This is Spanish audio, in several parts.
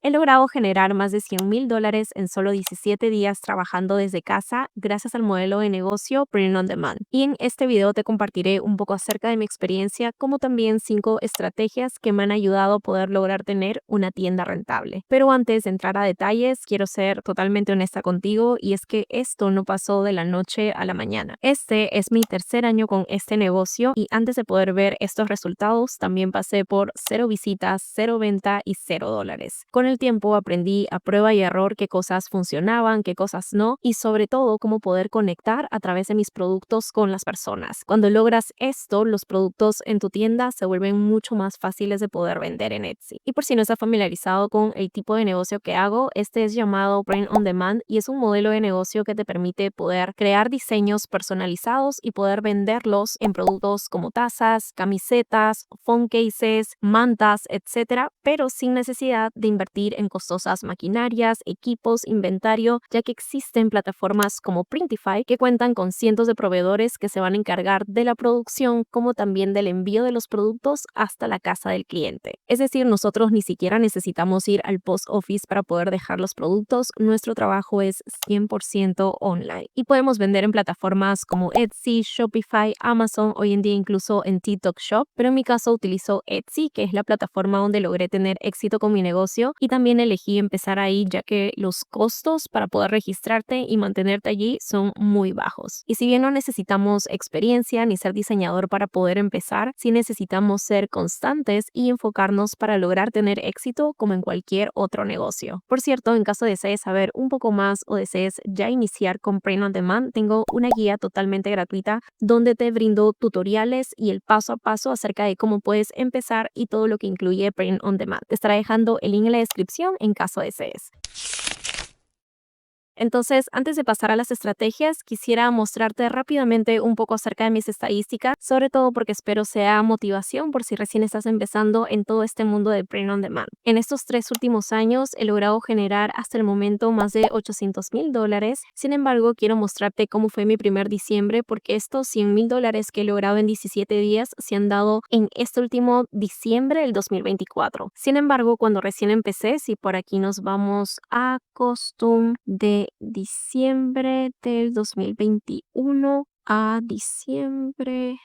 He logrado generar más de $100,000 en solo 17 días trabajando desde casa gracias al modelo de negocio Print on Demand. Y en este video te compartiré un poco acerca de mi experiencia, como también 5 estrategias que me han ayudado a poder lograr tener una tienda rentable. Pero antes de entrar a detalles, quiero ser totalmente honesta contigo, y es que esto no pasó de la noche a la mañana. Este es mi tercer año con este negocio y antes de poder ver estos resultados también pasé por 0 visitas, 0 venta y $0. Con el tiempo aprendí a prueba y error qué cosas funcionaban, qué cosas no, y sobre todo cómo poder conectar a través de mis productos con las personas. Cuando logras esto, los productos en tu tienda se vuelven mucho más fáciles de poder vender en Etsy. Y por si no estás familiarizado con el tipo de negocio que hago, este es llamado Print on Demand y es un modelo de negocio que te permite poder crear diseños personalizados y poder venderlos en productos como tazas, camisetas, phone cases, mantas, etcétera, pero sin necesidad de invertir en costosas maquinarias, equipos, inventario, ya que existen plataformas como Printify que cuentan con cientos de proveedores que se van a encargar de la producción como también del envío de los productos hasta la casa del cliente. Es decir, nosotros ni siquiera necesitamos ir al post office para poder dejar los productos. Nuestro trabajo es 100% online y podemos vender en plataformas como Etsy, Shopify, Amazon, hoy en día incluso en TikTok Shop, pero en mi caso utilizo Etsy, que es la plataforma donde logré tener éxito con mi negocio, y también elegí empezar ahí ya que los costos para poder registrarte y mantenerte allí son muy bajos. Y si bien no necesitamos experiencia ni ser diseñador para poder empezar, sí necesitamos ser constantes y enfocarnos para lograr tener éxito como en cualquier otro negocio. Por cierto, en caso desees saber un poco más o desees ya iniciar con Print on Demand, tengo una guía totalmente gratuita donde te brindo tutoriales y el paso a paso acerca de cómo puedes empezar y todo lo que incluye Print on Demand. Te estaré dejando el link en la descripción en caso desees. Entonces, antes de pasar a las estrategias, quisiera mostrarte rápidamente un poco acerca de mis estadísticas, sobre todo porque espero sea motivación por si recién estás empezando en todo este mundo de Print on Demand. En estos 3 últimos años he logrado generar hasta el momento más de $800,000. Sin embargo, quiero mostrarte cómo fue mi primer diciembre, porque estos $100,000 que he logrado en 17 días se han dado en este último diciembre del 2024. Sin embargo, cuando recién empecé, si por aquí nos vamos a costum de diciembre del 2021 a diciembre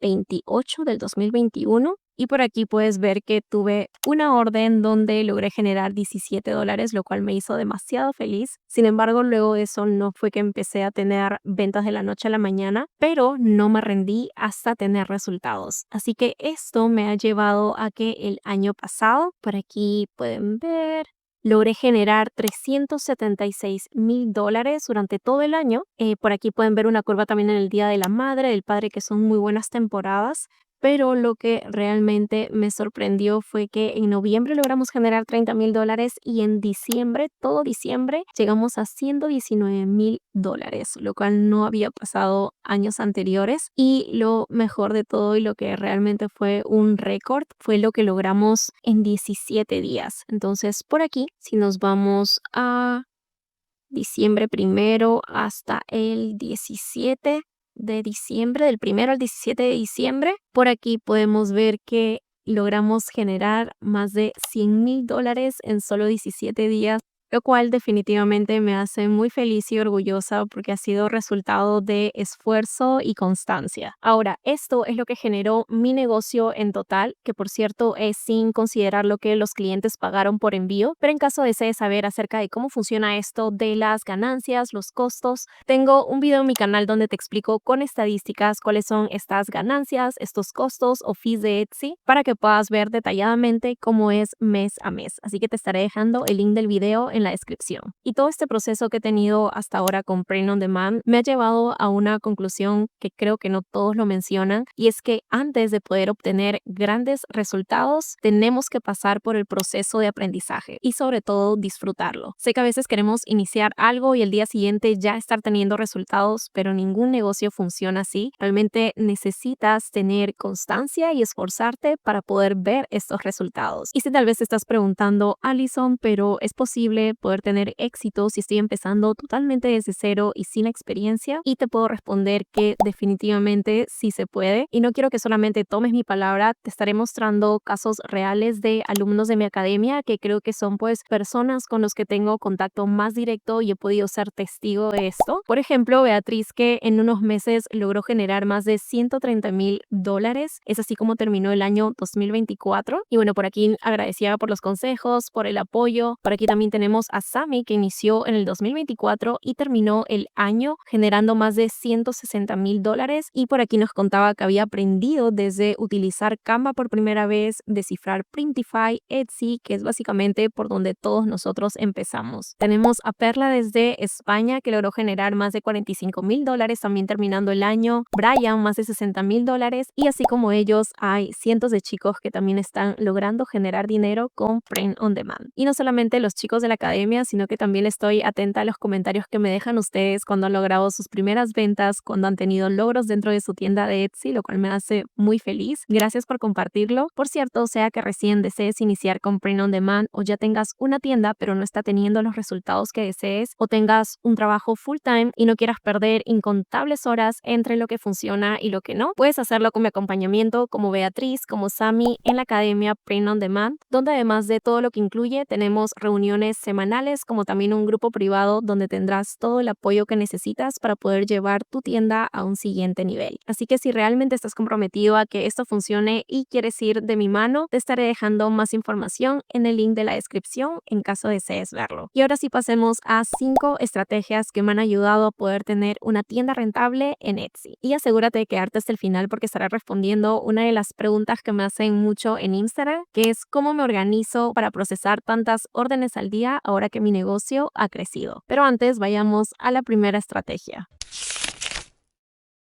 28 del 2021, y por aquí puedes ver que tuve una orden donde logré generar $17, lo cual me hizo demasiado feliz. Sin embargo, luego de eso no fue que empecé a tener ventas de la noche a la mañana, pero no me rendí hasta tener resultados. Así que esto me ha llevado a que el año pasado, por aquí pueden ver, logré generar $376,000 durante todo el año. Por aquí pueden ver una curva también en el Día de la Madre, del Padre, que son muy buenas temporadas. Pero lo que realmente me sorprendió fue que en noviembre logramos generar $30,000 y en diciembre, todo diciembre, llegamos a $119,000, lo cual no había pasado años anteriores. Y lo mejor de todo y lo que realmente fue un récord fue lo que logramos en 17 días. Entonces, por aquí, si nos vamos a diciembre primero hasta el 17 de diciembre, del 1 al 17 de diciembre, por aquí podemos ver que logramos generar más de $100,000 en solo 17 días, lo cual definitivamente me hace muy feliz y orgullosa porque ha sido resultado de esfuerzo y constancia. Ahora, esto es lo que generó mi negocio en total, que por cierto es sin considerar lo que los clientes pagaron por envío, pero en caso desees saber acerca de cómo funciona esto de las ganancias, los costos, tengo un video en mi canal donde te explico con estadísticas cuáles son estas ganancias, estos costos o fees de Etsy, para que puedas ver detalladamente cómo es mes a mes. Así que te estaré dejando el link del video en la descripción. Y todo este proceso que he tenido hasta ahora con Print on Demand me ha llevado a una conclusión que creo que no todos lo mencionan, y es que antes de poder obtener grandes resultados tenemos que pasar por el proceso de aprendizaje y sobre todo disfrutarlo. Sé que a veces queremos iniciar algo y el día siguiente ya estar teniendo resultados, pero ningún negocio funciona así. Realmente necesitas tener constancia y esforzarte para poder ver estos resultados. Y si tal vez te estás preguntando, Alison, pero ¿es posible puede poder tener éxito si estoy empezando totalmente desde cero y sin experiencia? Y te puedo responder que definitivamente sí se puede. Y no quiero que solamente tomes mi palabra, te estaré mostrando casos reales de alumnos de mi academia que creo que son pues personas con los que tengo contacto más directo y he podido ser testigo de esto. Por ejemplo, Beatriz, que en unos meses logró generar más de $130,000. Es así como terminó el año 2024. Y bueno, por aquí agradecida por los consejos, por el apoyo. Por aquí también tenemos a Sami, que inició en el 2024 y terminó el año generando más de $160,000. Y por aquí nos contaba que había aprendido desde utilizar Canva por primera vez, descifrar Printify, Etsy, que es básicamente por donde todos nosotros empezamos. Tenemos a Perla desde España, que logró generar más de $45,000 también terminando el año. Brian, más de $60,000. Y así como ellos, hay cientos de chicos que también están logrando generar dinero con Print on Demand. Y no solamente los chicos de la academia, sino que también estoy atenta a los comentarios que me dejan ustedes cuando han logrado sus primeras ventas, cuando han tenido logros dentro de su tienda de Etsy, lo cual me hace muy feliz. Gracias por compartirlo. Por cierto, sea que recién desees iniciar con Print on Demand o ya tengas una tienda pero no está teniendo los resultados que desees, o tengas un trabajo full time y no quieras perder incontables horas entre lo que funciona y lo que no, puedes hacerlo con mi acompañamiento como Beatriz, como Sami en la academia Print on Demand, donde además de todo lo que incluye tenemos reuniones semanales como también un grupo privado donde tendrás todo el apoyo que necesitas para poder llevar tu tienda a un siguiente nivel. Así que si realmente estás comprometido a que esto funcione y quieres ir de mi mano, te estaré dejando más información en el link de la descripción en caso desees verlo. Y ahora sí pasemos a 5 estrategias que me han ayudado a poder tener una tienda rentable en Etsy. Y asegúrate de quedarte hasta el final porque estaré respondiendo una de las preguntas que me hacen mucho en Instagram, que es cómo me organizo para procesar tantas órdenes al día ahora que mi negocio ha crecido. Pero antes vayamos a la primera estrategia.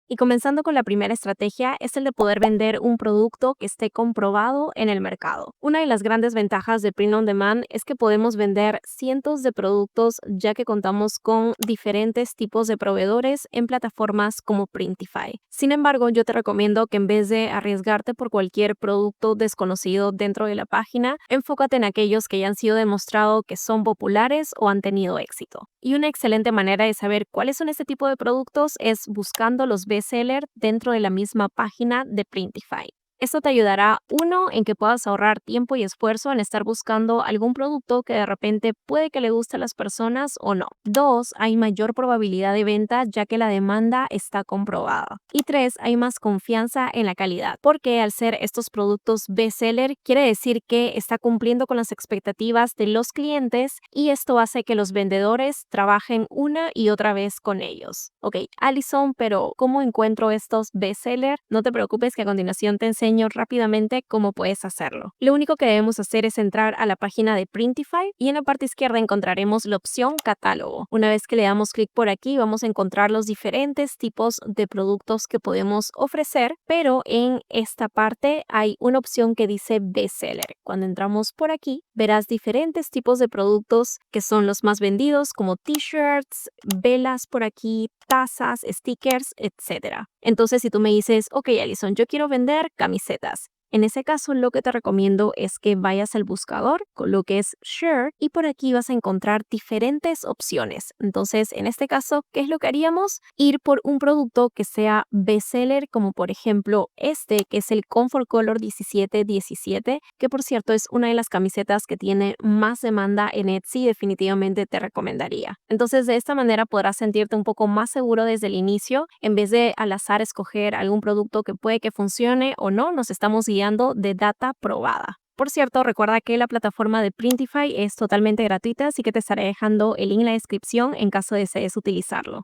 Y comenzando con la primera estrategia es el de poder vender un producto que esté comprobado en el mercado. Una de las grandes ventajas de Print on Demand es que podemos vender cientos de productos ya que contamos con diferentes tipos de proveedores en plataformas como Printify. Sin embargo, yo te recomiendo que en vez de arriesgarte por cualquier producto desconocido dentro de la página, enfócate en aquellos que ya han sido demostrado que son populares o han tenido éxito. Y una excelente manera de saber cuáles son este tipo de productos es buscando los bestseller dentro de la misma página de Printify. Esto te ayudará, uno, en que puedas ahorrar tiempo y esfuerzo en estar buscando algún producto que de repente puede que le guste a las personas o no. Dos, hay mayor probabilidad de venta ya que la demanda está comprobada. Y tres, hay más confianza en la calidad, porque al ser estos productos bestseller quiere decir que está cumpliendo con las expectativas de los clientes y esto hace que los vendedores trabajen una y otra vez con ellos. Ok, Alison, pero ¿cómo encuentro estos bestseller? No te preocupes que a continuación te enseño rápidamente cómo puedes hacerlo. Lo único que debemos hacer es entrar a la página de Printify y en la parte izquierda encontraremos la opción catálogo. Una vez que le damos clic por aquí vamos a encontrar los diferentes tipos de productos que podemos ofrecer, pero en esta parte hay una opción que dice bestseller. Cuando entramos por aquí verás diferentes tipos de productos que son los más vendidos como t-shirts, velas por aquí, tazas, stickers, etc. Entonces, si tú me dices, ok, Alison, yo quiero vender camisetas. En ese caso, lo que te recomiendo es que vayas al buscador, coloques Share y por aquí vas a encontrar diferentes opciones. Entonces, en este caso, ¿qué es lo que haríamos? Ir por un producto que sea bestseller, como por ejemplo este, que es el Comfort Color 1717, que por cierto es una de las camisetas que tiene más demanda en Etsy, definitivamente te recomendaría. Entonces, de esta manera podrás sentirte un poco más seguro desde el inicio, en vez de al azar escoger algún producto que puede que funcione o no, nos estamos guiando de data probada. Por cierto, recuerda que la plataforma de Printify es totalmente gratuita, así que te estaré dejando el link en la descripción en caso desees utilizarlo.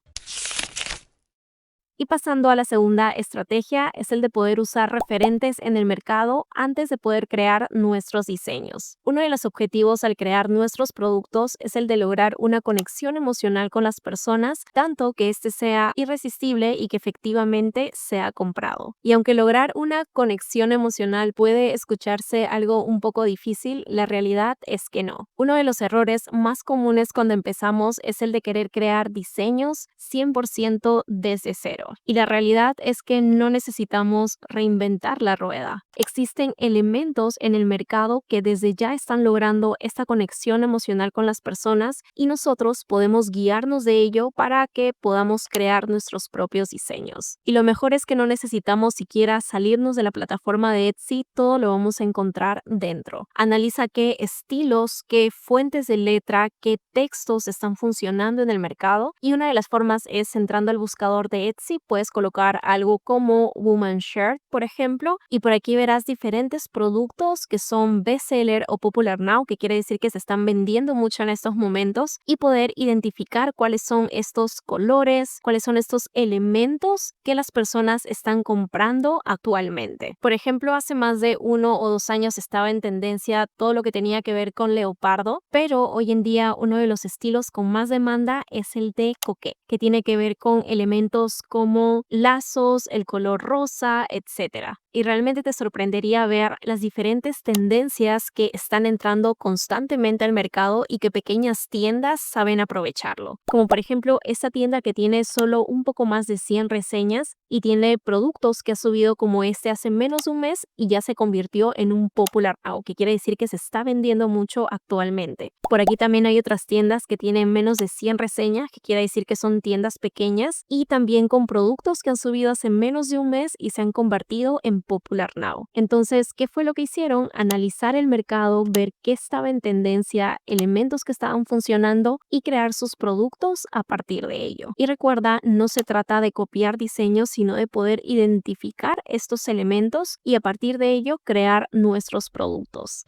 Y pasando a la segunda estrategia es el de poder usar referentes en el mercado antes de poder crear nuestros diseños. Uno de los objetivos al crear nuestros productos es el de lograr una conexión emocional con las personas, tanto que este sea irresistible y que efectivamente sea comprado. Y aunque lograr una conexión emocional puede escucharse algo un poco difícil, la realidad es que no. Uno de los errores más comunes cuando empezamos es el de querer crear diseños 100% desde cero. hacerlo. Y la realidad es que no necesitamos reinventar la rueda. Existen elementos en el mercado que desde ya están logrando esta conexión emocional con las personas y nosotros podemos guiarnos de ello para que podamos crear nuestros propios diseños. Y lo mejor es que no necesitamos siquiera salirnos de la plataforma de Etsy, todo lo vamos a encontrar dentro. Analiza qué estilos, qué fuentes de letra, qué textos están funcionando en el mercado y una de las formas es entrando al buscador de Etsy, puedes colocar algo como Woman Shirt, por ejemplo, y por aquí verás diferentes productos que son bestseller o popular now, que quiere decir que se están vendiendo mucho en estos momentos y poder identificar cuáles son estos colores, cuáles son estos elementos que las personas están comprando actualmente. Por ejemplo, hace más de 1 o 2 años estaba en tendencia todo lo que tenía que ver con leopardo, pero hoy en día uno de los estilos con más demanda es el de coquette, que tiene que ver con elementos como lazos, el color rosa, etcétera. Y realmente te sorprendería ver las diferentes tendencias que están entrando constantemente al mercado y que pequeñas tiendas saben aprovecharlo. Como por ejemplo esta tienda que tiene solo un poco más de 100 reseñas y tiene productos que ha subido como este hace menos de un mes y ya se convirtió en un popular now, que quiere decir que se está vendiendo mucho actualmente. Por aquí también hay otras tiendas que tienen menos de 100 reseñas, que quiere decir que son tiendas pequeñas y también con productos que han subido hace menos de un mes y se han convertido en popular now. Entonces, ¿qué fue lo que hicieron? Analizar el mercado, ver qué estaba en tendencia, elementos que estaban funcionando y crear sus productos a partir de ello. Y recuerda, no se trata de copiar diseños, sino de poder identificar estos elementos y a partir de ello crear nuestros productos.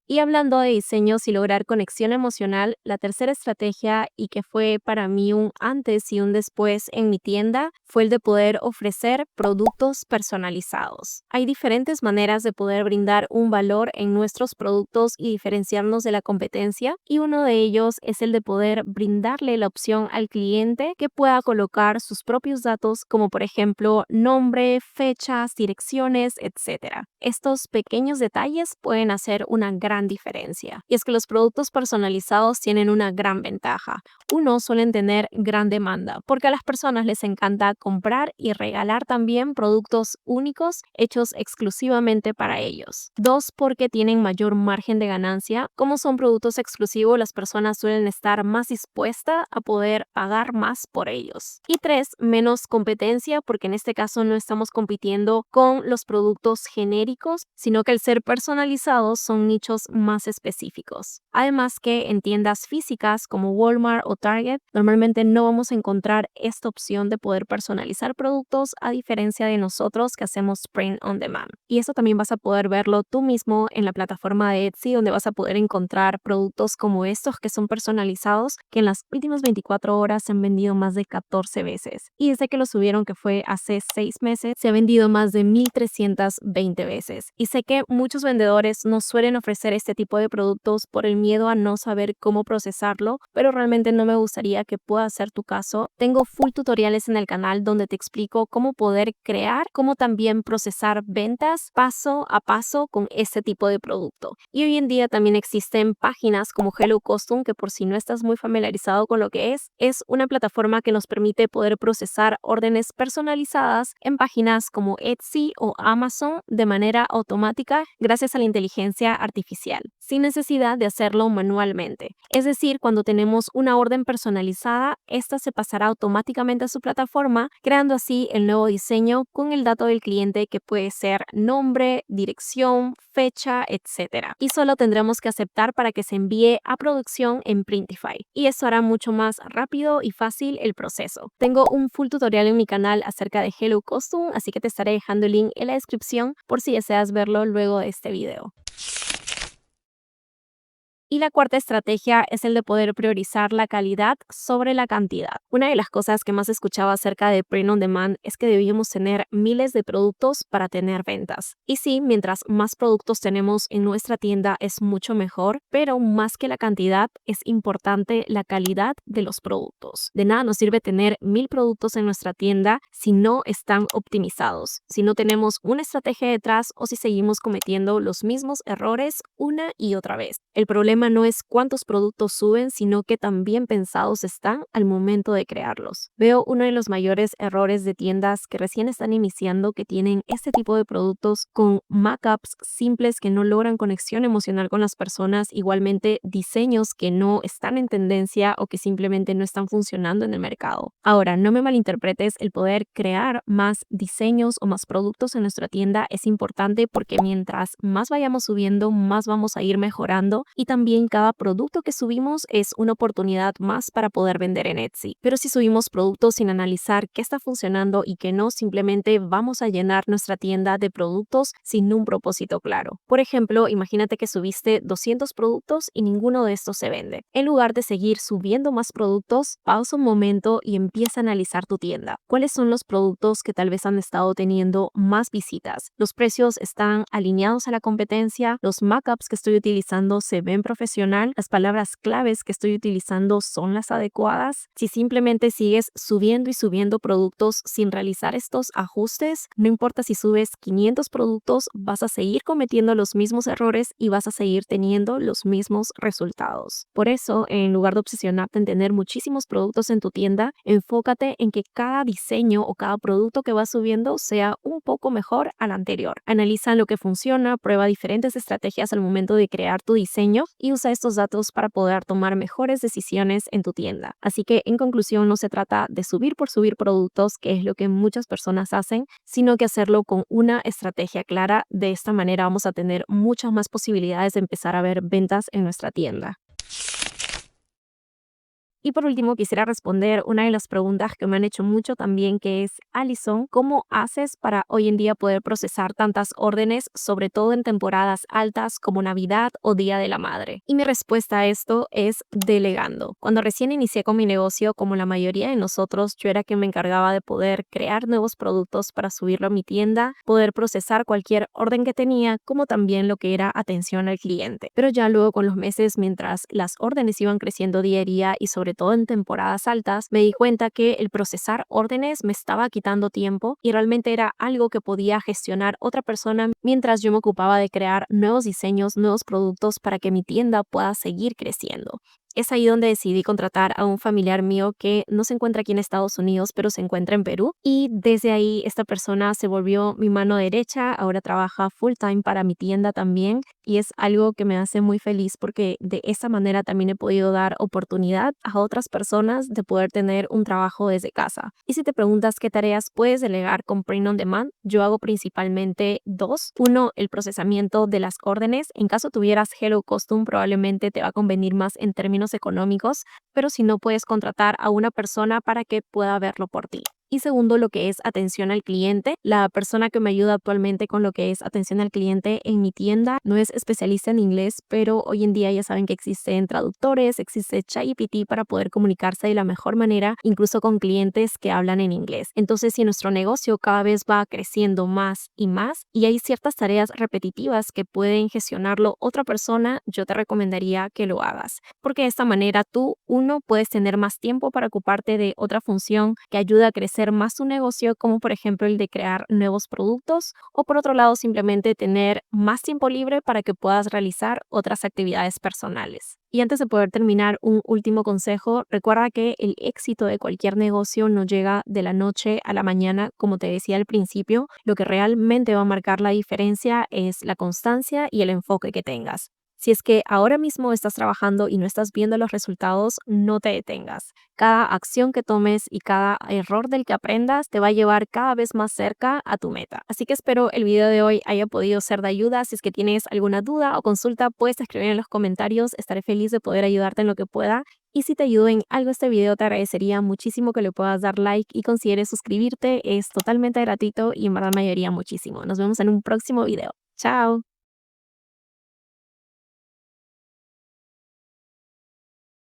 Y hablando de diseños y lograr conexión emocional, la tercera estrategia y que fue para mí un antes y un después en mi tienda fue el de poder ofrecer productos personalizados. Hay diferentes maneras de poder brindar un valor en nuestros productos y diferenciarnos de la competencia y uno de ellos es el de poder brindarle la opción al cliente que pueda colocar sus propios datos como por ejemplo nombre, fechas, direcciones, etc. Estos pequeños detalles pueden hacer una gran diferencia. Y es que los productos personalizados tienen una gran ventaja. Uno, suelen tener gran demanda, porque a las personas les encanta comprar y regalar también productos únicos hechos exclusivamente para ellos. Dos, porque tienen mayor margen de ganancia. Como son productos exclusivos, las personas suelen estar más dispuestas a poder pagar más por ellos. Y tres, menos competencia, porque en este caso no estamos compitiendo con los productos genéricos, sino que al ser personalizados son nichos más específicos. Además que en tiendas físicas como Walmart o Target, normalmente no vamos a encontrar esta opción de poder personalizar productos a diferencia de nosotros que hacemos print on demand. Y eso también vas a poder verlo tú mismo en la plataforma de Etsy, donde vas a poder encontrar productos como estos que son personalizados, que en las últimas 24 horas se han vendido más de 14 veces. Y desde que lo subieron, que fue hace 6 meses, se ha vendido más de 1320 veces. Y sé que muchos vendedores no suelen ofrecer este tipo de productos por el miedo a no saber cómo procesarlo, pero realmente no me gustaría que pueda ser tu caso. Tengo full tutoriales en el canal donde te explico cómo poder crear, cómo también procesar ventas paso a paso con este tipo de producto. Y hoy en día también existen páginas como Hello Custom, que por si no estás muy familiarizado con lo que es una plataforma que nos permite poder procesar órdenes personalizadas en páginas como Etsy o Amazon de manera automática gracias a la inteligencia artificial, sin necesidad de hacerlo manualmente. Es decir, cuando tenemos una orden personalizada, esta se pasará automáticamente a su plataforma, creando así el nuevo diseño con el dato del cliente que puede ser nombre, dirección, fecha, etc. Y solo tendremos que aceptar para que se envíe a producción en Printify. Y eso hará mucho más rápido y fácil el proceso. Tengo un full tutorial en mi canal acerca de Hello Custom, así que te estaré dejando el link en la descripción por si deseas verlo luego de este video. Y la cuarta estrategia es el de poder priorizar la calidad sobre la cantidad. Una de las cosas que más escuchaba acerca de print on demand es que debíamos tener miles de productos para tener ventas. Y sí, mientras más productos tenemos en nuestra tienda es mucho mejor, pero más que la cantidad es importante la calidad de los productos. De nada nos sirve tener 1000 productos en nuestra tienda si no están optimizados, si no tenemos una estrategia detrás o si seguimos cometiendo los mismos errores una y otra vez. El problema problema no es cuántos productos suben, sino que también pensados están al momento de crearlos. Veo uno de los mayores errores de tiendas que recién están iniciando que tienen este tipo de productos con mockups simples que no logran conexión emocional con las personas, igualmente diseños que no están en tendencia o que simplemente no están funcionando en el mercado. Ahora, no me malinterpretes, el poder crear más diseños o más productos en nuestra tienda es importante porque mientras más vayamos subiendo, más vamos a ir mejorando y también cada producto que subimos es una oportunidad más para poder vender en Etsy. Pero si subimos productos sin analizar qué está funcionando y qué no, simplemente vamos a llenar nuestra tienda de productos sin un propósito claro. Por ejemplo, imagínate que subiste 200 productos y ninguno de estos se vende. En lugar de seguir subiendo más productos, pausa un momento y empieza a analizar tu tienda. ¿Cuáles son los productos que tal vez han estado teniendo más visitas? ¿Los precios están alineados a la competencia? ¿Los mockups que estoy utilizando se ven profesional? ¿Las palabras claves que estoy utilizando son las adecuadas? Si simplemente sigues subiendo y subiendo productos sin realizar estos ajustes, no importa si subes 500 productos, vas a seguir cometiendo los mismos errores y vas a seguir teniendo los mismos resultados. Por eso, en lugar de obsesionarte en tener muchísimos productos en tu tienda, enfócate en que cada diseño o cada producto que vas subiendo sea un poco mejor al anterior. Analiza lo que funciona, prueba diferentes estrategias al momento de crear tu diseño y usa estos datos para poder tomar mejores decisiones en tu tienda. Así que, en conclusión, no se trata de subir por subir productos, que es lo que muchas personas hacen, sino que hacerlo con una estrategia clara. De esta manera vamos a tener muchas más posibilidades de empezar a ver ventas en nuestra tienda. Y por último, quisiera responder una de las preguntas que me han hecho mucho también, que es: Alison, ¿cómo haces para hoy en día poder procesar tantas órdenes, sobre todo en temporadas altas como Navidad o Día de la Madre? Y mi respuesta a esto es delegando. Cuando recién inicié con mi negocio, como la mayoría de nosotros, yo era quien me encargaba de poder crear nuevos productos para subirlo a mi tienda, poder procesar cualquier orden que tenía, como también lo que era atención al cliente. Pero ya luego con los meses, mientras las órdenes iban creciendo día a día y sobre todo en temporadas altas, me di cuenta que el procesar órdenes me estaba quitando tiempo y realmente era algo que podía gestionar otra persona mientras yo me ocupaba de crear nuevos diseños, nuevos productos para que mi tienda pueda seguir creciendo. Es ahí donde decidí contratar a un familiar mío que no se encuentra aquí en Estados Unidos, pero se encuentra en Perú. Y desde ahí esta persona se volvió mi mano derecha, ahora trabaja full time para mi tienda también. Y es algo que me hace muy feliz porque de esa manera también he podido dar oportunidad a otras personas de poder tener un trabajo desde casa. Y si te preguntas qué tareas puedes delegar con Print on Demand, yo hago principalmente dos. Uno, el procesamiento de las órdenes. En caso tuvieras Hello Custom, probablemente te va a convenir más en términos económicos, pero si no, puedes contratar a una persona para que pueda verlo por ti. Y segundo, lo que es atención al cliente. La persona que me ayuda actualmente con lo que es atención al cliente en mi tienda no es especialista en inglés, pero hoy en día ya saben que existen traductores, existe ChatGPT para poder comunicarse de la mejor manera, incluso con clientes que hablan en inglés. Entonces, si nuestro negocio cada vez va creciendo más y hay ciertas tareas repetitivas que pueden gestionarlo otra persona, yo te recomendaría que lo hagas, porque de esta manera tú, uno, puedes tener más tiempo para ocuparte de otra función que ayuda a crecer más tu negocio, como por ejemplo el de crear nuevos productos, o por otro lado simplemente tener más tiempo libre para que puedas realizar otras actividades personales. Y antes de poder terminar, un último consejo: recuerda que el éxito de cualquier negocio no llega de la noche a la mañana, como te decía al principio. Lo que realmente va a marcar la diferencia es la constancia y el enfoque que tengas. Si es que ahora mismo estás trabajando y no estás viendo los resultados, no te detengas. Cada acción que tomes y cada error del que aprendas te va a llevar cada vez más cerca a tu meta. Así que espero el video de hoy haya podido ser de ayuda. Si es que tienes alguna duda o consulta, puedes escribir en los comentarios. Estaré feliz de poder ayudarte en lo que pueda. Y si te ayudó en algo este video, te agradecería muchísimo que le puedas dar like y consideres suscribirte. Es totalmente gratuito y en verdad me ayudaría muchísimo. Nos vemos en un próximo video. Chao.